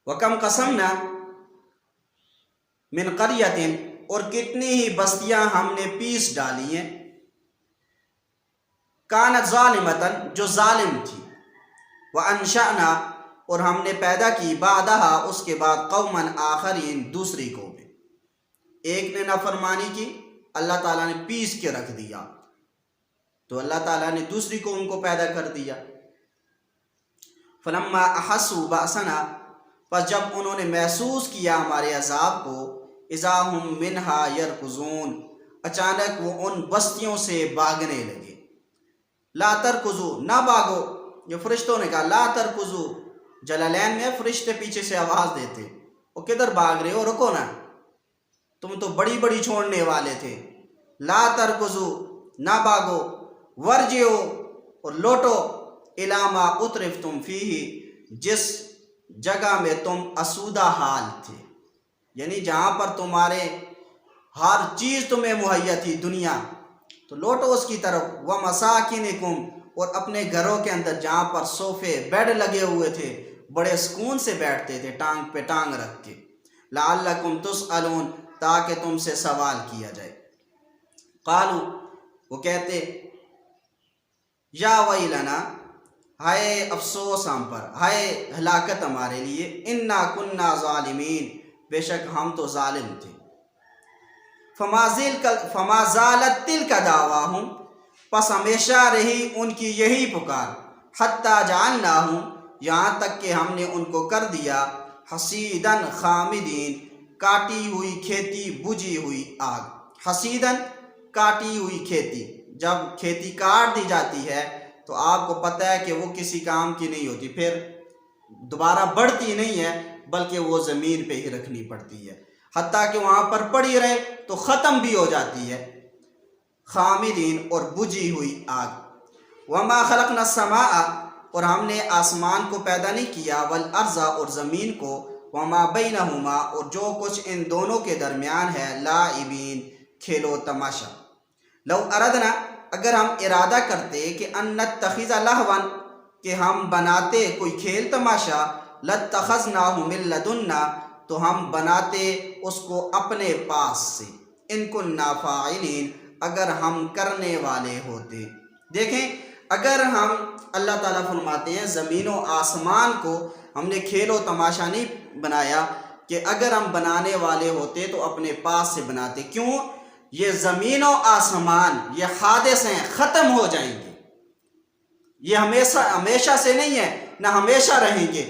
وَكَمْ قَسَمْنَا مِنْ قَرْيَةٍ اور کتنی ہی بستیاں ہم نے پیس ڈالی ہیں، كَانَتْ ظَالِمَةً جو ظالم تھی، وَأَنشَأْنَا اور ہم نے پیدا کی بعدها اس کے بعد قوماً آخرین دوسری قوم، ایک نے نافرمانی کی اللہ تعالیٰ نے پیس کے رکھ دیا تو اللہ تعالیٰ نے دوسری قوم کو پیدا کر دیا۔ فلما احسوا بأسنا پس جب انہوں نے محسوس کیا ہمارے عذاب کو، اذا ہم منہا یرکضون اچانک وہ ان بستیوں سے بھاگنے لگے۔ لا ترکضوا نہ بھاگو، یہ فرشتوں نے کہا لا ترکضوا، جلالین میں فرشتے پیچھے سے آواز دیتے وہ کدھر بھاگ رہے ہو، رکو نا، تم تو بڑی بڑی چھوڑنے والے تھے۔ لا ترکضوا نہ بھاگو، ورجعوا اور لوٹو، الی ما اترفتم فیہ جس جگہ میں تم اسودہ حال تھے، یعنی جہاں پر تمہارے ہر چیز تمہیں مہیا تھی دنیا، تو لوٹو اس کی طرف۔ ومساکنکم اور اپنے گھروں کے اندر جہاں پر صوفے بیڈ لگے ہوئے تھے، بڑے سکون سے بیٹھتے تھے ٹانگ پہ ٹانگ رکھ کے۔ لعلکم تسألون تاکہ تم سے سوال کیا جائے۔ قالو وہ کہتے یا ویلنا ہائے افسوس ہم پر، ہائے ہلاکت ہمارے لیے، انا کننا ظالمین بے شک ہم تو ظالم تھے۔ فما زالت تلک دعواہم پس ہمیشہ رہی ان کی یہی پکار، حتی جعلناہم یہاں تک کہ ہم نے ان کو کر دیا حصیداً خامدین کاٹی ہوئی کھیتی بجھی ہوئی آگ۔ حصیداً کاٹی ہوئی کھیتی، جب کھیتی کاٹ دی جاتی ہے تو آپ کو پتہ ہے کہ وہ کسی کام کی نہیں ہوتی، پھر دوبارہ بڑھتی نہیں ہے بلکہ وہ زمین پہ ہی رکھنی پڑتی ہے، حتیٰ کہ وہاں پر پڑی رہے تو ختم بھی ہو جاتی ہے۔ خامدین اور بجھی ہوئی آگ۔ وما خلقنا السماء اور ہم نے آسمان کو پیدا نہیں کیا، والارض اور زمین کو، وما بینہما اور جو کچھ ان دونوں کے درمیان ہے، لاعبین کھیلو تماشا۔ لو اردنا اگر ہم ارادہ کرتے کہ ان نتخذ لہوا کہ ہم بناتے کوئی کھیل تماشا، لاتخذناہ من لدنا تو ہم بناتے اس کو اپنے پاس سے، ان کننا فاعلین اگر ہم کرنے والے ہوتے۔ دیکھیں اگر ہم اللہ تعالیٰ فرماتے ہیں زمین و آسمان کو ہم نے کھیل و تماشا نہیں بنایا، کہ اگر ہم بنانے والے ہوتے تو اپنے پاس سے بناتے۔ کیوں؟ یہ زمین و آسمان یہ حادث ہیں، ختم ہو جائیں گے، یہ ہمیشہ سے نہیں ہے، نہ ہمیشہ رہیں گے۔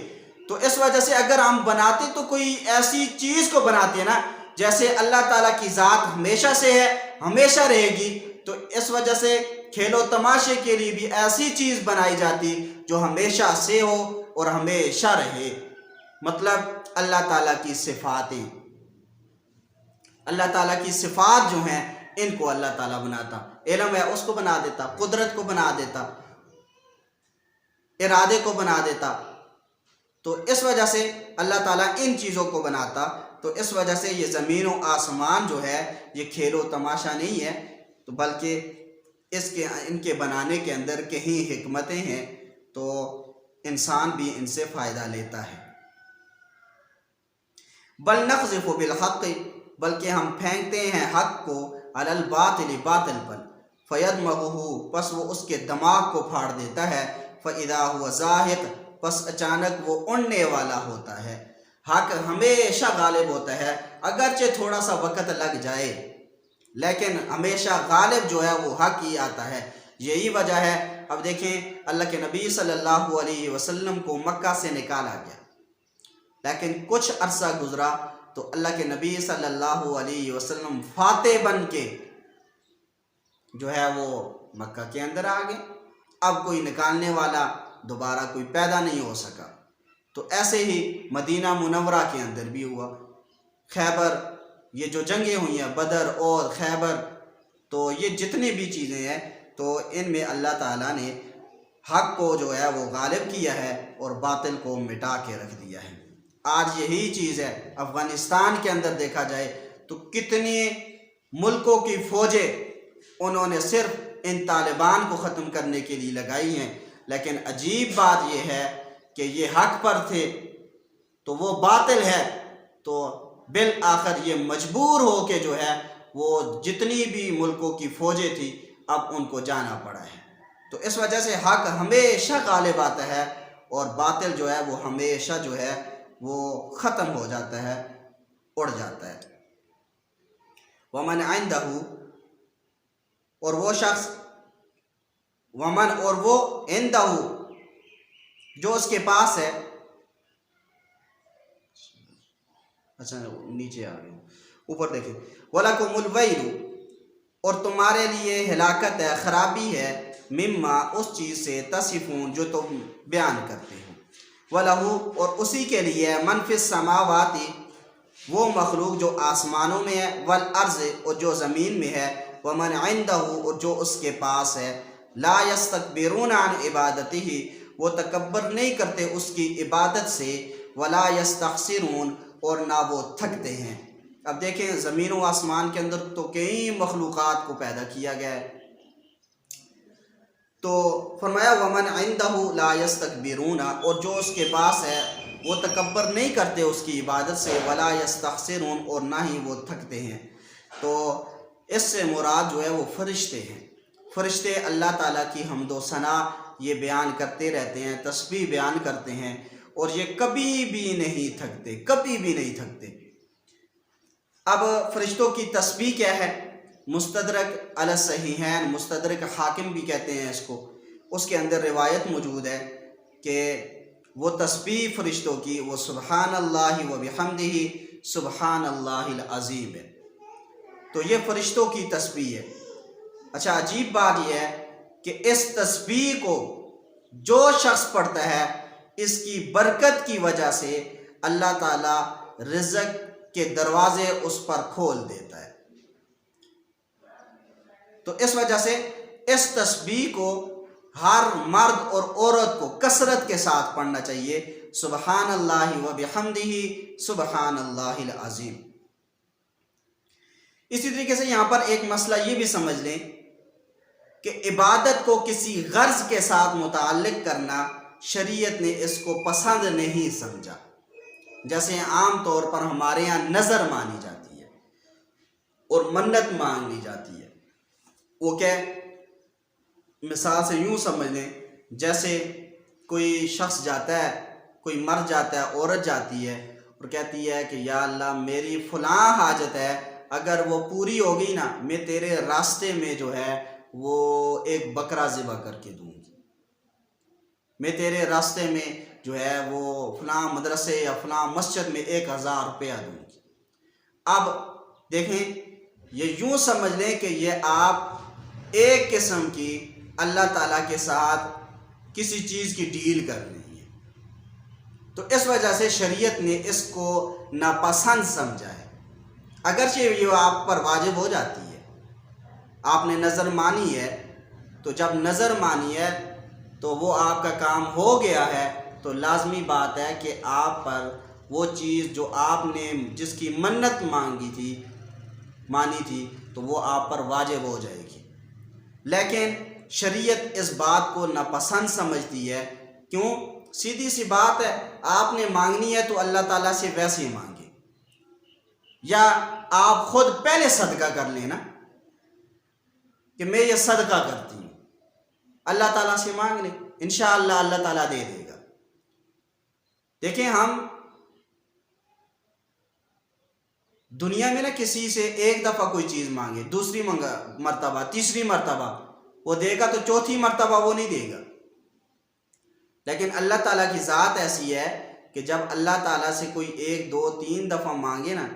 تو اس وجہ سے اگر ہم بناتے تو کوئی ایسی چیز کو بناتے نا، جیسے اللہ تعالیٰ کی ذات ہمیشہ سے ہے، ہمیشہ رہے گی، تو اس وجہ سے کھیل و تماشے کے لیے بھی ایسی چیز بنائی جاتی جو ہمیشہ سے ہو اور ہمیشہ رہے۔ مطلب اللہ تعالیٰ کی صفاتیں، اللہ تعالیٰ کی صفات جو ہیں ان کو اللہ تعالیٰ بناتا، علم ہے اس کو بنا دیتا، قدرت کو بنا دیتا، ارادے کو بنا دیتا، تو اس وجہ سے اللہ تعالیٰ ان چیزوں کو بناتا۔ تو اس وجہ سے یہ زمین و آسمان جو ہے یہ کھیل و تماشا نہیں ہے، تو بلکہ ان کے بنانے کے اندر کہیں حکمتیں ہیں، تو انسان بھی ان سے فائدہ لیتا ہے۔ بل نقذف بالحق بلکہ ہم پھینکتے ہیں حق کو، علی الباطل باطل پر، فیدمغہ پس وہ اس کے دماغ کو پھاڑ دیتا ہے، فاذا هو زاہق پس اچانک وہ اڑنے والا ہوتا ہے۔ حق ہمیشہ غالب ہوتا ہے، اگرچہ تھوڑا سا وقت لگ جائے لیکن ہمیشہ غالب جو ہے وہ حق ہی آتا ہے۔ یہی وجہ ہے، اب دیکھیں اللہ کے نبی صلی اللہ علیہ وسلم کو مکہ سے نکالا گیا، لیکن کچھ عرصہ گزرا تو اللہ کے نبی صلی اللہ علیہ وسلم فاتح بن کے جو ہے وہ مکہ کے اندر آ گئے، اب کوئی نکالنے والا دوبارہ کوئی پیدا نہیں ہو سکا۔ تو ایسے ہی مدینہ منورہ کے اندر بھی ہوا، خیبر، یہ جو جنگیں ہوئی ہیں بدر اور خیبر، تو یہ جتنی بھی چیزیں ہیں تو ان میں اللہ تعالیٰ نے حق کو جو ہے وہ غالب کیا ہے اور باطل کو مٹا کے رکھ دیا ہے۔ آج یہی چیز ہے، افغانستان کے اندر دیکھا جائے تو کتنے ملکوں کی فوجیں انہوں نے صرف ان طالبان کو ختم کرنے کے لیے لگائی ہیں، لیکن عجیب بات یہ ہے کہ یہ حق پر تھے تو وہ باطل ہے، تو بالآخر یہ مجبور ہو کے جو ہے وہ جتنی بھی ملکوں کی فوجیں تھیں اب ان کو جانا پڑا ہے۔ تو اس وجہ سے حق ہمیشہ غالب آتا ہے اور باطل جو ہے وہ ہمیشہ جو ہے وہ ختم ہو جاتا ہے، اڑ جاتا ہے۔ ومن عندہ، اور وہ شخص، ومن اور وہ عندہ جو اس کے پاس ہے، اچھا نیچے آ گئے اوپر دیکھیں، وَلَكُمُ الْوَيْلُ، اور تمہارے لیے ہلاکت ہے، خرابی ہے، مما اس چیز سے تصفون جو تم بیان کرتے ہو، وَلَهُ اور اسی کے لیے مَن فِی السَّمَاوَاتِ وہ مخلوق جو آسمانوں میں ہے، وَالْأَرْضِ اور جو زمین میں ہے، وَمَنْ عِنْدَهُ اور جو اس کے پاس ہے، لَا يَسْتَكْبِرُونَ عَنْ عِبَادَتِهِ وہ تکبر نہیں کرتے اس کی عبادت سے، وَلَا يَسْتَخْسِرُونَ اور نہ وہ تھکتے ہیں۔ اب دیکھیں زمین و آسمان کے اندر تو کئی مخلوقات کو پیدا کیا گیا ہے، تو فرمایا وَمَنْ عِنْدَهُ لَا يَسْتَكْبِرُونَ اور جو اس کے پاس ہے وہ تکبر نہیں کرتے اس کی عبادت سے، وَلَا يَسْتَخْسِرُونَ اور نہ ہی وہ تھکتے ہیں۔ تو اس سے مراد جو ہے وہ فرشتے ہیں۔ فرشتے اللہ تعالیٰ کی حمد و ثنا یہ بیان کرتے رہتے ہیں، تسبیح بیان کرتے ہیں، اور یہ کبھی بھی نہیں تھکتے، کبھی بھی نہیں تھکتے۔ اب فرشتوں کی تسبیح کیا ہے؟ مستدرک علی الصحیحین، مستدرک حاکم بھی کہتے ہیں اس کو، اس کے اندر روایت موجود ہے کہ وہ تسبیح فرشتوں کی وہ سبحان اللہ و بحمدہ سبحان اللہ العظیم ہے۔ تو یہ فرشتوں کی تسبیح ہے۔ اچھا عجیب بات یہ ہے کہ اس تسبیح کو جو شخص پڑھتا ہے اس کی برکت کی وجہ سے اللہ تعالیٰ رزق کے دروازے اس پر کھول دیتا ہے۔ تو اس وجہ سے اس تسبیح کو ہر مرد اور عورت کو کثرت کے ساتھ پڑھنا چاہیے، سبحان اللہ و بحمدہ سبحان اللہ العظیم۔ اسی طریقے سے یہاں پر ایک مسئلہ یہ بھی سمجھ لیں کہ عبادت کو کسی غرض کے ساتھ متعلق کرنا شریعت نے اس کو پسند نہیں سمجھا۔ جیسے عام طور پر ہمارے ہاں نظر مانی جاتی ہے اور منت مانگی جاتی ہے، وہ کیا مثال سے یوں سمجھ لیں، جیسے کوئی شخص جاتا ہے، کوئی مر جاتا ہے، عورت جاتی ہے اور کہتی ہے کہ یا اللہ میری فلاں حاجت ہے، اگر وہ پوری ہو گئی نا میں تیرے راستے میں جو ہے وہ ایک بکرا ذبح کر کے دوں گی، میں تیرے راستے میں جو ہے وہ فلاں مدرسے یا فلاں مسجد میں 1000 روپیہ دوں گی۔ اب دیکھیں یہ یوں سمجھ لیں کہ یہ آپ ایک قسم کی اللہ تعالیٰ کے ساتھ کسی چیز کی ڈیل کر رہی ہیں، تو اس وجہ سے شریعت نے اس کو ناپسند سمجھا ہے، اگرچہ یہ آپ پر واجب ہو جاتی ہے۔ آپ نے نظر مانی ہے، تو جب نظر مانی ہے تو وہ آپ کا کام ہو گیا ہے، تو لازمی بات ہے کہ آپ پر وہ چیز جو آپ نے جس کی منت مانی تھی تو وہ آپ پر واجب ہو جائے گی۔ لیکن شریعت اس بات کو ناپسند سمجھتی ہے، کیوں؟ سیدھی سی بات ہے، آپ نے مانگنی ہے تو اللہ تعالیٰ سے ویسے ہی مانگے، یا آپ خود پہلے صدقہ کر لینا کہ میں یہ صدقہ کرتی ہوں، اللہ تعالیٰ سے مانگ لیں، انشاءاللہ اللہ تعالیٰ دے دے گا۔ دیکھیں ہم دنیا میں نا کسی سے ایک دفعہ کوئی چیز مانگے، دوسری مرتبہ، تیسری مرتبہ وہ دے گا، تو چوتھی مرتبہ وہ نہیں دے گا۔ لیکن اللہ تعالیٰ کی ذات ایسی ہے کہ جب اللہ تعالیٰ سے کوئی 1 2 3 دفعہ مانگے نا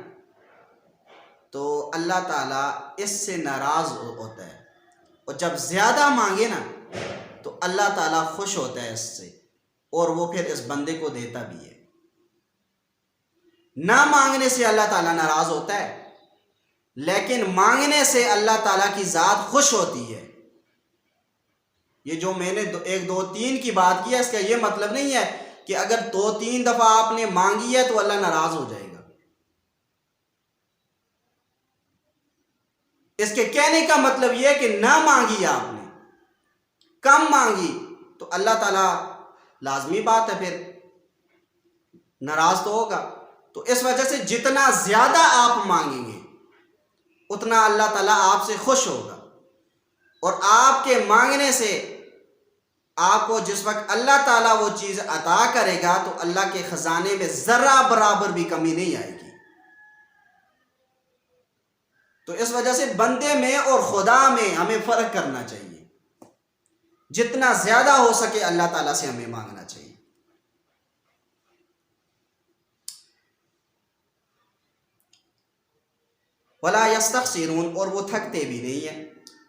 تو اللہ تعالیٰ اس سے ناراض ہوتا ہے، اور جب زیادہ مانگے نا تو اللہ تعالیٰ خوش ہوتا ہے اس سے، اور وہ پھر اس بندے کو دیتا بھی ہے۔ نہ مانگنے سے اللہ تعالیٰ ناراض ہوتا ہے، لیکن مانگنے سے اللہ تعالیٰ کی ذات خوش ہوتی ہے۔ یہ جو میں نے 1 2 3 کی بات کی ہے، اس کا یہ مطلب نہیں ہے کہ اگر 2 3 دفعہ آپ نے مانگی ہے تو اللہ ناراض ہو جائے گا۔ اس کے کہنے کا مطلب یہ ہے کہ نہ مانگی آپ نے، کم مانگی تو اللہ تعالیٰ لازمی بات ہے پھر ناراض تو ہوگا. تو اس وجہ سے جتنا زیادہ آپ مانگیں گے اتنا اللہ تعالیٰ آپ سے خوش ہوگا. اور آپ کے مانگنے سے آپ کو جس وقت اللہ تعالیٰ وہ چیز عطا کرے گا تو اللہ کے خزانے میں ذرہ برابر بھی کمی نہیں آئے گی. تو اس وجہ سے بندے میں اور خدا میں ہمیں فرق کرنا چاہیے. جتنا زیادہ ہو سکے اللہ تعالیٰ سے ہمیں مانگنا چاہیے. وَلَا يَسْتَخْسِرُونَ اور وہ تھکتے بھی نہیں ہیں.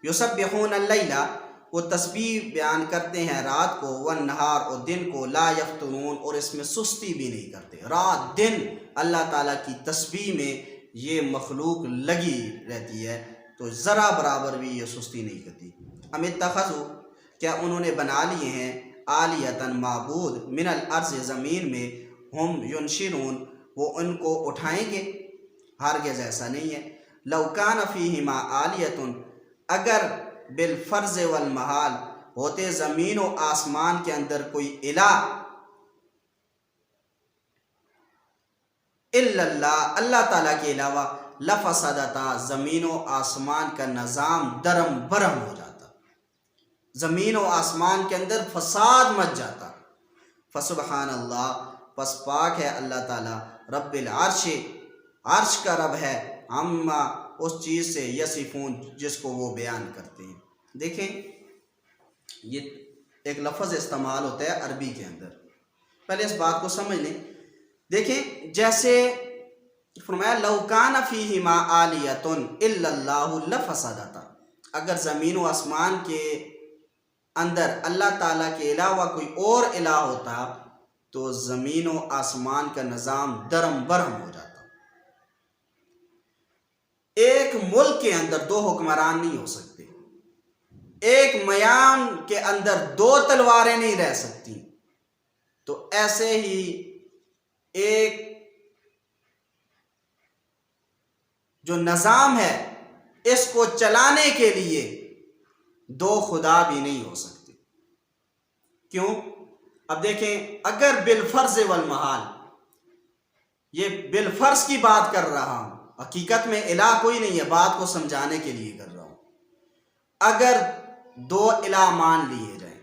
يُسَبِّحُونَ اللَّيْلَ وہ تسبیح بیان کرتے ہیں رات کو، وَالنَّهَارَ اور دن کو، لَا يَفْتُرُونَ اور اس میں سستی بھی نہیں کرتے. رات دن اللہ تعالیٰ کی تسبیح میں یہ مخلوق لگی رہتی ہے تو ذرا برابر بھی یہ سستی نہیں کرتی. ام اتخذوا کیا انہوں نے بنا لیے ہیں آلیۃً معبود من الارض زمین میں، ہم ینشرون وہ ان کو اٹھائیں گے. ہرگز ایسا نہیں ہے. لو کان فیہما آلیۃ اگر بالفرض والمحال ہوتے زمین و آسمان کے اندر کوئی الہ الا اللہ اللہ تعالیٰ کے علاوہ لفسدتا زمین و آسمان کا نظام درم برہم ہو جاتا، زمین و آسمان کے اندر فساد مچ جاتا. فسبحان اللہ پس پاک ہے اللہ تعالیٰ، رب العرش عرش کا رب ہے، اما اس چیز سے یصفون جس کو وہ بیان کرتے ہیں. دیکھیں یہ ایک لفظ استعمال ہوتا ہے عربی کے اندر، پہلے اس بات کو سمجھ لیں. دیکھیں جیسے فرمایا لو کان فیہما آلیۃ الا اللہ لفسدتا، اگر زمین و آسمان کے اندر اللہ تعالیٰ کے علاوہ کوئی اور الہ ہوتا تو زمین و آسمان کا نظام درم برہم ہو جاتا. ایک ملک کے اندر دو حکمران نہیں ہو سکتے، ایک میان کے اندر دو تلواریں نہیں رہ سکتی. تو ایسے ہی ایک جو نظام ہے اس کو چلانے کے لیے دو خدا بھی نہیں ہو سکتے. کیوں؟ اب دیکھیں اگر بالفرض والمحال، یہ بالفرض کی بات کر رہا ہوں، حقیقت میں الہ کوئی نہیں ہے، بات کو سمجھانے کے لیے کر رہا ہوں. اگر دو الہ مان لیے جائیں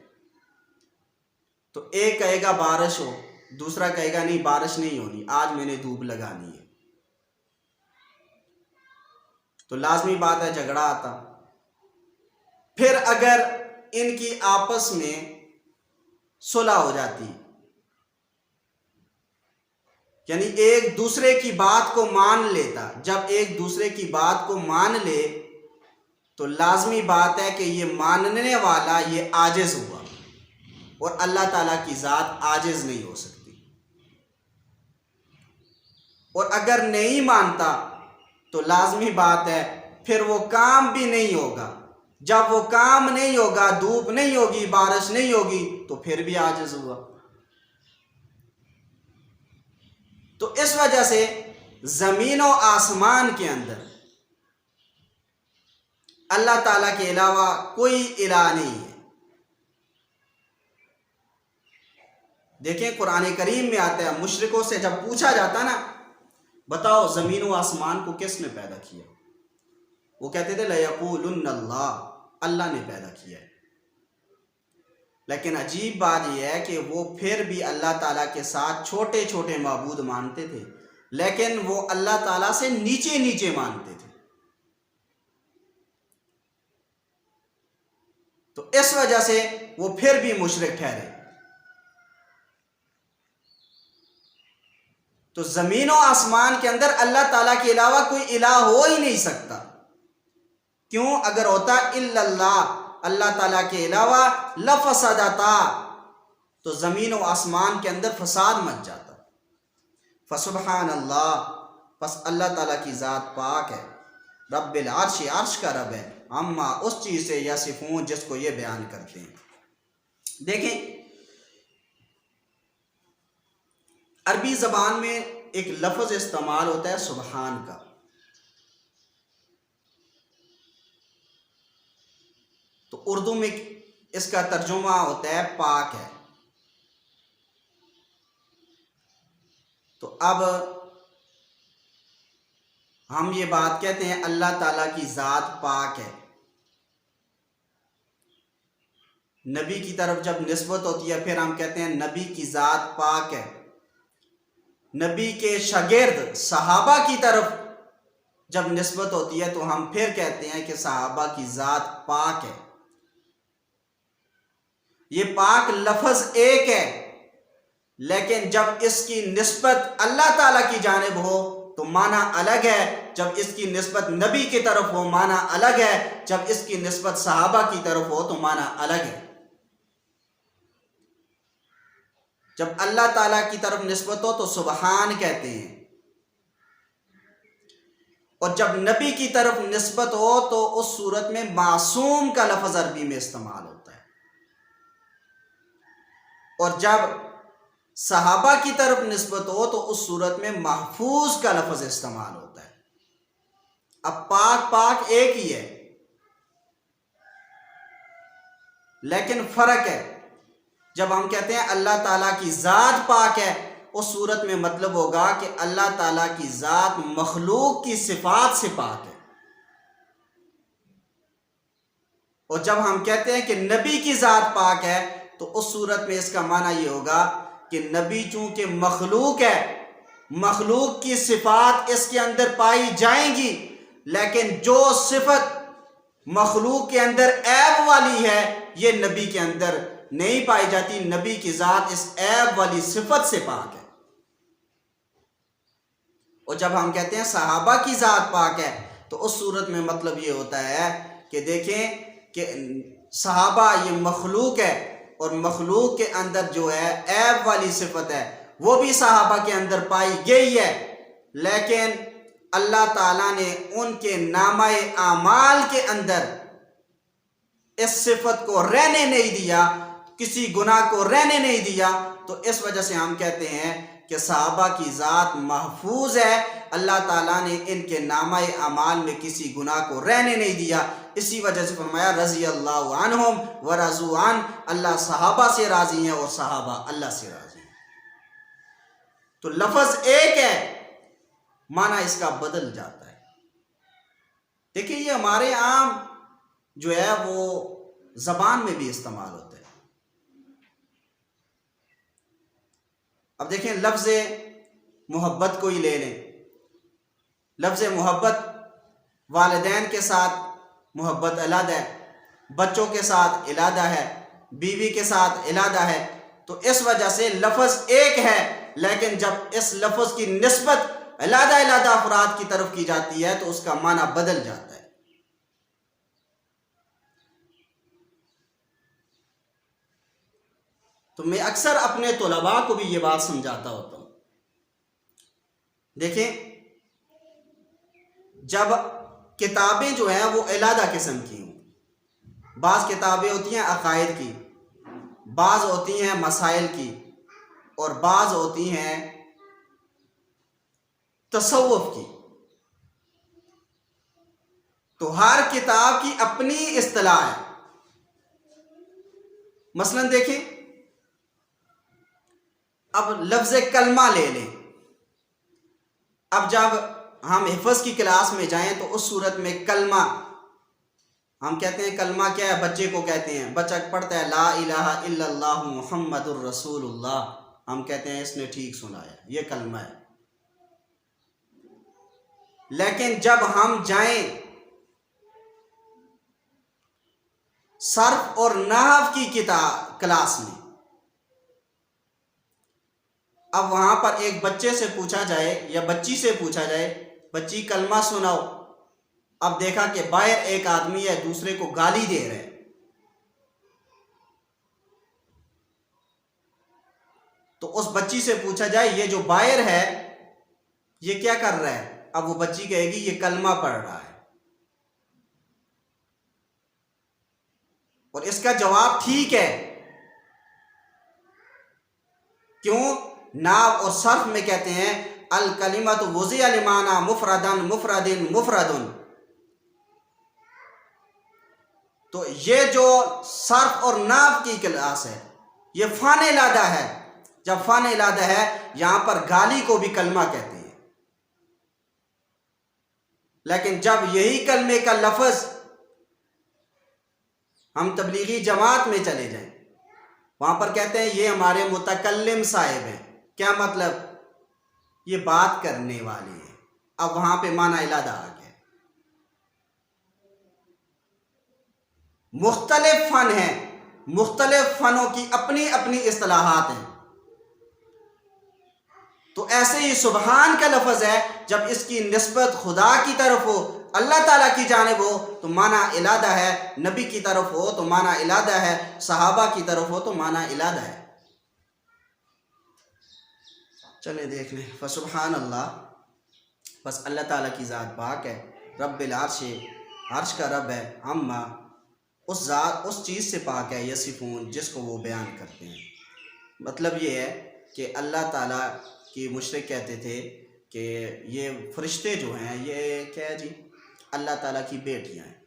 تو ایک کہے گا بارش ہو، دوسرا کہے گا نہیں بارش نہیں ہونی، آج میں نے دھوپ لگانی ہے. تو لازمی بات ہے جھگڑا آتا. پھر اگر ان کی آپس میں صلح ہو جاتی، یعنی ایک دوسرے کی بات کو مان لیتا، جب ایک دوسرے کی بات کو مان لے تو لازمی بات ہے کہ یہ ماننے والا یہ عاجز ہوا، اور اللہ تعالیٰ کی ذات عاجز نہیں ہو سکتی. اور اگر نہیں مانتا تو لازمی بات ہے پھر وہ کام بھی نہیں ہوگا. جب وہ کام نہیں ہوگا، دھوپ نہیں ہوگی، بارش نہیں ہوگی تو پھر بھی عاجز ہوا. تو اس وجہ سے زمین و آسمان کے اندر اللہ تعالیٰ کے علاوہ کوئی الہ نہیں ہے. دیکھیں قرآن کریم میں آتا ہے، مشرکوں سے جب پوچھا جاتا نا بتاؤ زمین و آسمان کو کس نے پیدا کیا، وہ کہتے تھے لَيَقُولُنَّ اللَّهُ، اللہ نے پیدا کیا ہے. لیکن عجیب بات یہ ہے کہ وہ پھر بھی اللہ تعالیٰ کے ساتھ چھوٹے چھوٹے معبود مانتے تھے، لیکن وہ اللہ تعالیٰ سے نیچے نیچے مانتے تھے. تو اس وجہ سے وہ پھر بھی مشرک ٹھہرے. تو زمین و آسمان کے اندر اللہ تعالیٰ کے علاوہ کوئی الہ ہو ہی نہیں سکتا. کیوں؟ اگر ہوتا الا اللہ، اللہ تعالیٰ کے علاوہ لفسدتا، تو زمین و آسمان کے اندر فساد مچ جاتا. فسبحان اللہ پس اللہ تعالیٰ کی ذات پاک ہے، رب العرش عرش کا رب ہے، اما اس چیز سے یصفون جس کو یہ بیان کرتے ہیں. دیکھیں عربی زبان میں ایک لفظ استعمال ہوتا ہے سبحان کا. تو اردو میں اس کا ترجمہ ہوتا ہے پاک ہے. تو اب ہم یہ بات کہتے ہیں اللہ تعالیٰ کی ذات پاک ہے، نبی کی طرف جب نسبت ہوتی ہے پھر ہم کہتے ہیں نبی کی ذات پاک ہے، نبی کے شاگرد صحابہ کی طرف جب نسبت ہوتی ہے تو ہم پھر کہتے ہیں کہ صحابہ کی ذات پاک ہے۔ یہ پاک لفظ ایک ہے، لیکن جب اس کی نسبت اللہ تعالیٰ کی جانب ہو تو معنی الگ ہے، جب اس کی نسبت نبی کی طرف ہو معنی الگ ہے، جب اس کی نسبت صحابہ کی طرف ہو تو معنی الگ ہے۔ جب اللہ تعالیٰ کی طرف نسبت ہو تو سبحان کہتے ہیں، اور جب نبی کی طرف نسبت ہو تو اس صورت میں معصوم کا لفظ عربی میں استعمال ہوتا ہے، اور جب صحابہ کی طرف نسبت ہو تو اس صورت میں محفوظ کا لفظ استعمال ہوتا ہے۔ اب پاک پاک ایک ہی ہے، لیکن فرق ہے۔ جب ہم کہتے ہیں اللہ تعالیٰ کی ذات پاک ہے، اس صورت میں مطلب ہوگا کہ اللہ تعالیٰ کی ذات مخلوق کی صفات سے پاک ہے، اور جب ہم کہتے ہیں کہ نبی کی ذات پاک ہے تو اس صورت میں اس کا معنی یہ ہوگا کہ نبی چونکہ مخلوق ہے، مخلوق کی صفات اس کے اندر پائی جائیں گی، لیکن جو صفت مخلوق کے اندر عیب والی ہے یہ نبی کے اندر نہیں پائی جاتی، نبی کی ذات اس عیب والی صفت سے پاک ہے۔ اور جب ہم کہتے ہیں صحابہ کی ذات پاک ہے تو اس صورت میں مطلب یہ ہوتا ہے کہ دیکھیں کہ صحابہ یہ مخلوق ہے، اور مخلوق کے اندر جو ہے عیب والی صفت ہے وہ بھی صحابہ کے اندر پائی گئی ہے، لیکن اللہ تعالیٰ نے ان کے نامہ اعمال کے اندر اس صفت کو رہنے نہیں دیا، کسی گناہ کو رہنے نہیں دیا، تو اس وجہ سے ہم کہتے ہیں کہ صحابہ کی ذات محفوظ ہے، اللہ تعالیٰ نے ان کے نامہ اعمال میں کسی گناہ کو رہنے نہیں دیا۔ اسی وجہ سے فرمایا رضی اللہ عنہم ورضوا عنہ، اللہ صحابہ سے راضی ہیں اور صحابہ اللہ سے راضی ہیں۔ تو لفظ ایک ہے، معنی اس کا بدل جاتا ہے۔ دیکھیں یہ ہمارے عام جو ہے وہ زبان میں بھی استعمال ہوتا ہے۔ اب دیکھیں لفظ محبت کو ہی لے لیں، لفظ محبت والدین کے ساتھ محبت علیحدہ ہے، بچوں کے ساتھ علیحدہ ہے، بیوی کے ساتھ علیحدہ ہے، تو اس وجہ سے لفظ ایک ہے، لیکن جب اس لفظ کی نسبت علیحدہ علیحدہ افراد کی طرف کی جاتی ہے تو اس کا معنی بدل جاتا ہے۔ تو میں اکثر اپنے طلباء کو بھی یہ بات سمجھاتا ہوتا ہوں، دیکھیں جب کتابیں جو ہیں وہ علیحدہ قسم کی ہوں، بعض کتابیں ہوتی ہیں عقائد کی، بعض ہوتی ہیں مسائل کی، اور بعض ہوتی ہیں تصوف کی، تو ہر کتاب کی اپنی اصطلاح ہے۔ مثلا دیکھیں اب لفظ کلمہ لے لیں، اب جب ہم حفظ کی کلاس میں جائیں تو اس صورت میں کلمہ ہم کہتے ہیں، کلمہ کیا ہے؟ بچے کو کہتے ہیں، بچہ پڑھتا ہے لا الہ الا اللہ محمد الرسول اللہ، ہم کہتے ہیں اس نے ٹھیک سنا ہے، یہ کلمہ ہے۔ لیکن جب ہم جائیں صرف اور نحو کی کلاس میں، اب وہاں پر ایک بچے سے پوچھا جائے یا بچی سے پوچھا جائے بچی کلمہ سناؤ، اب دیکھا کہ باہر ایک آدمی ہے دوسرے کو گالی دے رہے، تو اس بچی سے پوچھا جائے یہ جو باہر ہے یہ کیا کر رہا ہے؟ اب وہ بچی کہے گی یہ کلمہ پڑھ رہا ہے، اور اس کا جواب ٹھیک ہے۔ کیوں؟ نحو اور صرف میں کہتے ہیں الکلمۃ وضع لمعنی مفردن مفردن مفردن، تو یہ جو صرف اور نحو کی کلاس ہے یہ فن علیحدہ ہے، جب فن علیحدہ ہے، یہاں پر گالی کو بھی کلمہ کہتے ہیں، لیکن جب یہی کلمے کا لفظ ہم تبلیغی جماعت میں چلے جائیں، وہاں پر کہتے ہیں یہ ہمارے متکلم صاحب ہیں، کیا مطلب؟ یہ بات کرنے والے ہیں۔ اب وہاں پہ معنی علیحدہ آ گیا۔ مختلف فن ہیں، مختلف فنوں کی اپنی اپنی اصطلاحات ہیں۔ تو ایسے ہی سبحان کا لفظ ہے، جب اس کی نسبت خدا کی طرف ہو، اللہ تعالیٰ کی جانب ہو تو معنی علیحدہ ہے، نبی کی طرف ہو تو معنی علیحدہ ہے، صحابہ کی طرف ہو تو معنی علیحدہ ہے۔ چلیں دیکھ لیں۔ فسبحان اللہ، بس اللہ تعالیٰ کی ذات پاک ہے، رب العرش، عرش کا رب ہے، اما اس ذات، اس چیز سے پاک ہے، یصفون، جس کو وہ بیان کرتے ہیں۔ مطلب یہ ہے کہ اللہ تعالیٰ کی مشرک کہتے تھے کہ یہ فرشتے جو ہیں یہ کیا ہے جی، اللہ تعالیٰ کی بیٹیاں ہیں،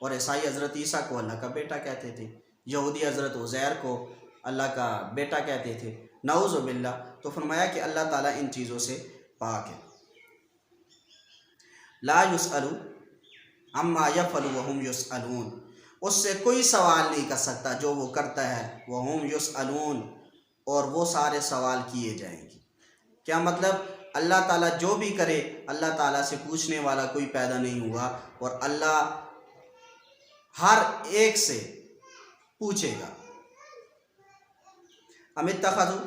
اور عیسائی حضرت عیسیٰ کو اللہ کا بیٹا کہتے تھے، یہودی حضرت عزیر کو اللہ کا بیٹا کہتے تھے، نعوذ باللہ۔ تو فرمایا کہ اللہ تعالیٰ ان چیزوں سے پاک ہے۔ لا یسأل عما یفعل وہم یسألون، اس سے کوئی سوال نہیں کر سکتا جو وہ کرتا ہے، وہم یسألون، اور وہ سارے سوال کیے جائیں گے۔ کیا مطلب؟ اللہ تعالیٰ جو بھی کرے، اللہ تعالیٰ سے پوچھنے والا کوئی پیدا نہیں ہوا، اور اللہ ہر ایک سے پوچھے گا۔ ام اتخذوا،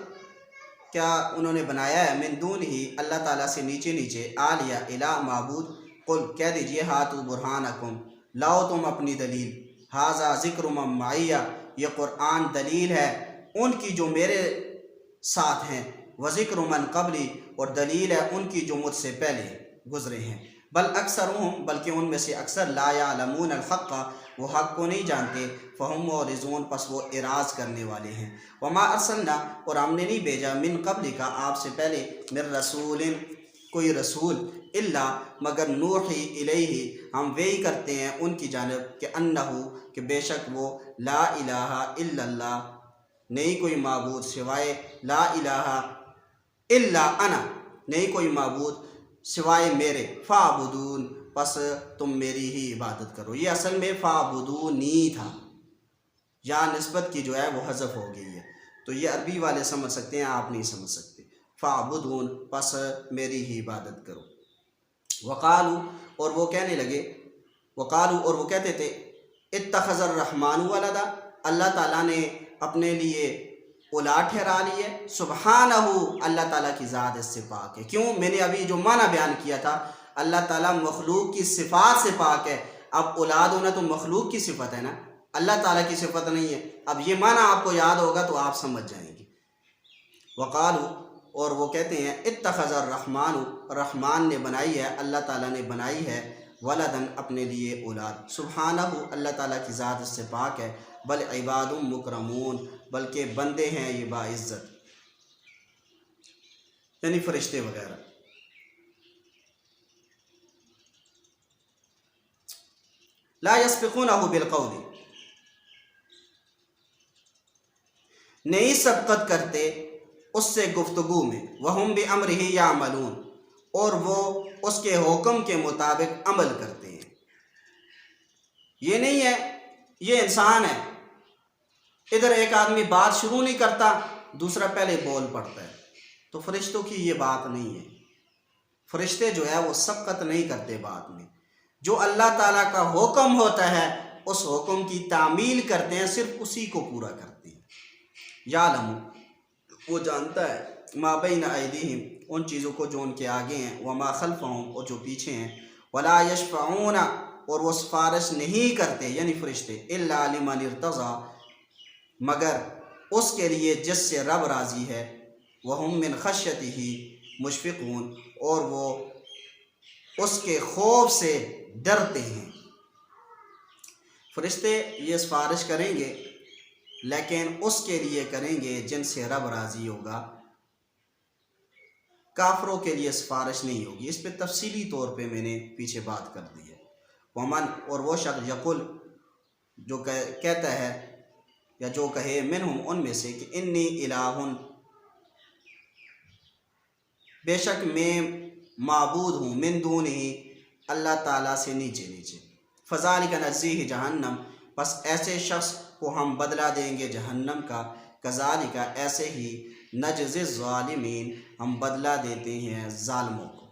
کیا انہوں نے بنایا ہے، من دون ہی، اللہ تعالیٰ سے نیچے نیچے، آلیہ، الہ، معبود، قل، کہہ دیجئے، ہاتوا برہانکم، لاؤ تم اپنی دلیل، ھذا ذکر من معیہ، یہ قرآن دلیل ہے ان کی جو میرے ساتھ ہیں، وذکر من قبلی، اور دلیل ہے ان کی جو مجھ سے پہلے گزرے ہیں، بل اکثرهم، بلکہ ان میں سے اکثر، لا یعلمون الحق، وہ حق کو نہیں جانتے، فہم معرضون، پس وہ اعراض کرنے والے ہیں، وما ارسلنا، اور ہم نے نہیں بھیجا، من قبل کا، آپ سے پہلے، من رسول، کوئی رسول، الا، مگر نوحی الیہ، ہم وحی کرتے ہیں ان کی جانب، کہ انہو، کہ بے شک وہ، لا الہ الا اللہ، نہیں کوئی معبود سوائے، لا الہ الا انا، نہیں کوئی معبود سوائے میرے، فاعبدون، پس تم میری ہی عبادت کرو۔ یہ اصل میں فاعبدونی تھا، یا نسبت کی جو ہے وہ حذف ہو گئی ہے، تو یہ عربی والے سمجھ سکتے ہیں، آپ نہیں سمجھ سکتے۔ فاعبدون، پس میری ہی عبادت کرو۔ وقالو، اور وہ کہنے لگے، وقالو، اور وہ کہتے تھے، اتخذ الرحمن ولدا، اللہ تعالیٰ نے اپنے لیے اولاد ٹھہرا لی ہے، سبحانہ، اللہ تعالیٰ کی ذات اس سے پاک ہے۔ کیوں؟ میں نے ابھی جو معنی بیان کیا تھا، اللہ تعالیٰ مخلوق کی صفات سے پاک ہے، اب اولاد ہونا تو مخلوق کی صفت ہے نا، اللہ تعالیٰ کی صفت نہیں ہے۔ اب یہ معنی آپ کو یاد ہوگا تو آپ سمجھ جائیں گے۔ وقالو، اور وہ کہتے ہیں، اتخذ الرحمن، رحمان نے بنائی ہے، اللہ تعالیٰ نے بنائی ہے، ولدن، اپنے لیے اولاد، سبحانہ، اللہ تعالیٰ کی ذات اس سے پاک ہے، بل عباد مکرمون، بلکہ بندے ہیں یہ باعزت، یعنی فرشتے وغیرہ۔ لا یسبقونہ بالقول، نہیں سبقت کرتے اس سے گفتگو میں، وہم بامرہ یعملون، اور وہ اس کے حکم کے مطابق عمل کرتے ہیں۔ یہ نہیں ہے یہ انسان ہے، ادھر ایک آدمی بات شروع نہیں کرتا، دوسرا پہلے بول پڑتا ہے، تو فرشتوں کی یہ بات نہیں ہے۔ فرشتے جو ہے وہ سبقت نہیں کرتے بات میں، جو اللہ تعالیٰ کا حکم ہوتا ہے اس حکم کی تعمیل کرتے ہیں، صرف اسی کو پورا کرتے ہیں۔ یعلم، وہ جانتا ہے، ما بین ایدیہم، ان چیزوں کو جو ان کے آگے ہیں، وما خلفہم، اور جو پیچھے ہیں، ولا یشفعون، اور وہ سفارش نہیں کرتے یعنی فرشتے، الا لمن ارتضی، مگر اس کے لیے جس سے رب راضی ہے، وہم من خشیتہ مشفقون، اور وہ اس کے خوف سے ڈرتے ہیں۔ فرشتے یہ سفارش کریں گے لیکن اس کے لیے کریں گے جن سے رب راضی ہوگا، کافروں کے لیے سفارش نہیں ہوگی۔ اس پہ تفصیلی طور پہ میں نے پیچھے بات کر دی ہے۔ ومن، اور وہ شخص، یقول، جو کہتا ہے، یا جو کہے منہم ان میں سے کہ انی الہ، بے شک میں معبود ہوں، من دون ہی، اللہ تعالیٰ سے نیچے نیچے، فذالک نجزیہ جہنم، پس ایسے شخص کو ہم بدلہ دیں گے جہنم کا، کذالک ایسے ہی نجزی الظالمین، ہم بدلہ دیتے ہیں ظالموں کو۔